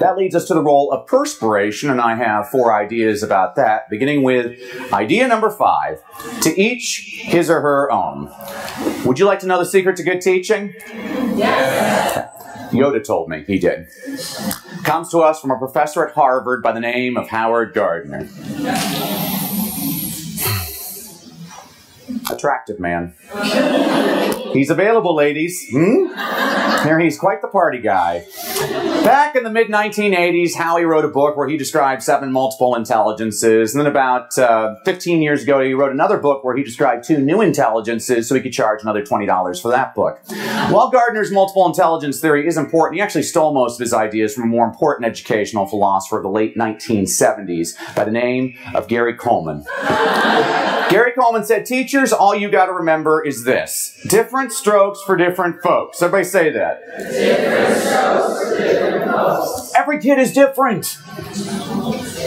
That leads us to the role of perspiration, and I have 4 ideas about that, beginning with idea number 5, to each his or her own. Would you like to know the secret to good teaching? Yes. Yoda told me he did. Comes to us from a professor at Harvard by the name of Howard Gardner. Attractive man. He's available, ladies. Here, he's quite the party guy. Back in the mid-1980s, Howie wrote a book where he described 7 multiple intelligences. And then about 15 years ago, he wrote another book where he described 2 new intelligences, so he could charge another $20 for that book. While Gardner's multiple intelligence theory is important, he actually stole most of his ideas from a more important educational philosopher of the late 1970s by the name of Gary Coleman. Gary Coleman said, teachers, all you got to remember is this: different strokes for different folks. Everybody say that. Different strokes for different folks. Every kid is different.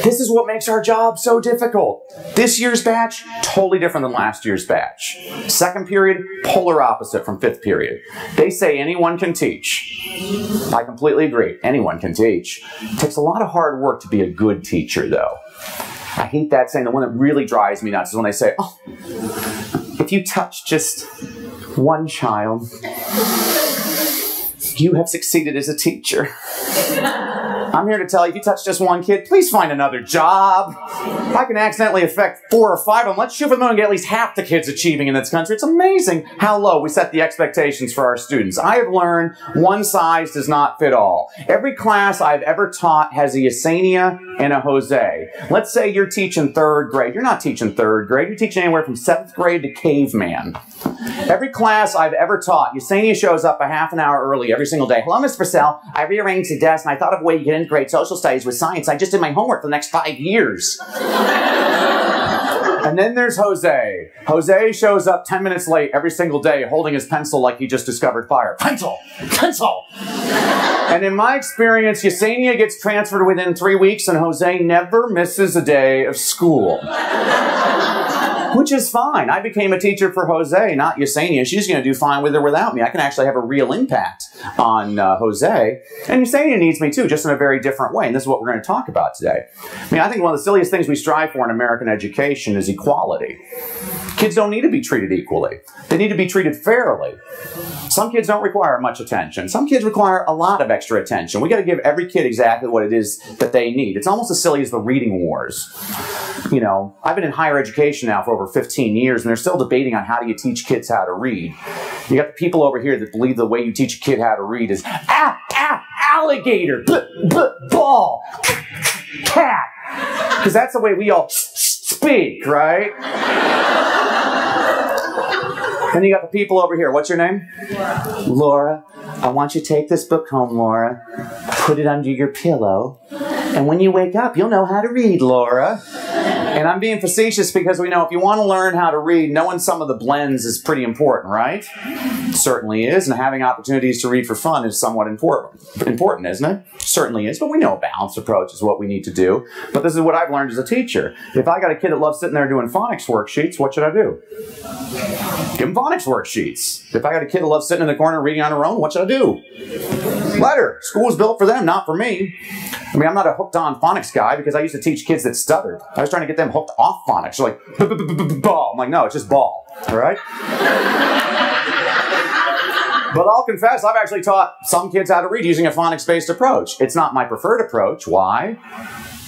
This is what makes our job so difficult. This year's batch, totally different than last year's batch. Second period, polar opposite from 5th period. They say anyone can teach. I completely agree. Anyone can teach. It takes a lot of hard work to be a good teacher, though. I hate that saying. The one that really drives me nuts is when they say, oh, if you touch just one child, you have succeeded as a teacher. I'm here to tell you, if you touch just one kid, please find another job. If I can accidentally affect 4 or 5 of them, let's shoot for the moon and get at least half the kids achieving in this country. It's amazing how low we set the expectations for our students. I have learned one size does not fit all. Every class I've ever taught has a Yesenia and a Jose. Let's say you're teaching 3rd grade. You're not teaching 3rd grade. You're teaching anywhere from 7th grade to caveman. Every class I've ever taught, Yesenia shows up a half an hour early every single day. Hello, Miss Brassell. I rearranged the desk and I thought of a way you could integrate social studies with science. I just did my homework for the next 5 years. And then there's Jose. Jose shows up 10 minutes late every single day holding his pencil like he just discovered fire. Pencil! Pencil! And in my experience, Yesenia gets transferred within 3 weeks and Jose never misses a day of school. Which is fine. I became a teacher for Jose, not Yesenia. She's going to do fine with or without me. I can actually have a real impact on Jose. And Yesenia needs me too, just in a very different way. And this is what we're going to talk about today. I mean, I think one of the silliest things we strive for in American education is equality. Kids don't need to be treated equally. They need to be treated fairly. Some kids don't require much attention. Some kids require a lot of extra attention. We got to give every kid exactly what it is that they need. It's almost as silly as the reading wars. You know, I've been in higher education now for over 15 years, and they're still debating on how do you teach kids how to read. You got the people over here that believe the way you teach a kid how to read is alligator, ball, cat. Because that's the way we all speak, right? Then you got the people over here. What's your name? Laura. Laura, I want you to take this book home, Laura. Put it under your pillow. And when you wake up, you'll know how to read, Laura. And I'm being facetious because we know if you want to learn how to read, knowing some of the blends is pretty important, right? It certainly is. And having opportunities to read for fun is somewhat important, isn't it? Certainly is. But we know a balanced approach is what we need to do. But this is what I've learned as a teacher. If I got a kid that loves sitting there doing phonics worksheets, what should I do? Give them phonics worksheets. If I got a kid that loves sitting in the corner reading on her own, what should I do? Let her. School was built for them, not for me. I mean, I'm not a hooked-on phonics guy because I used to teach kids that stuttered. I was trying to get them hooked off phonics. They're like, ball. I'm like, no, it's just ball. All right? But I'll confess, I've actually taught some kids how to read using a phonics-based approach. It's not my preferred approach. Why?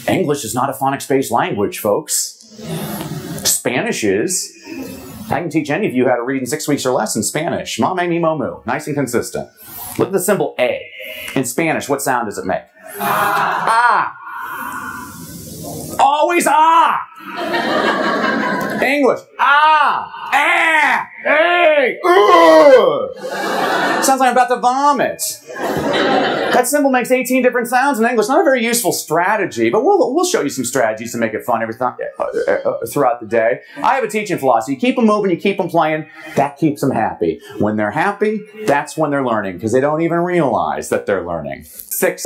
English is not a phonics-based language, folks. Spanish is. I can teach any of you how to read in 6 weeks or less in Spanish. Mame, mi, mo, mu. Nice and consistent. Look at the symbol A. In Spanish, what sound does it make? Ah. Always ah. English. Ah. Ah. Hey. Sounds like I'm about to vomit. That symbol makes 18 different sounds in English. Not a very useful strategy, but we'll show you some strategies to make it fun throughout the day. I have a teaching philosophy. You keep them moving, you keep them playing. That keeps them happy. When they're happy, that's when they're learning, because they don't even realize that they're learning. 6.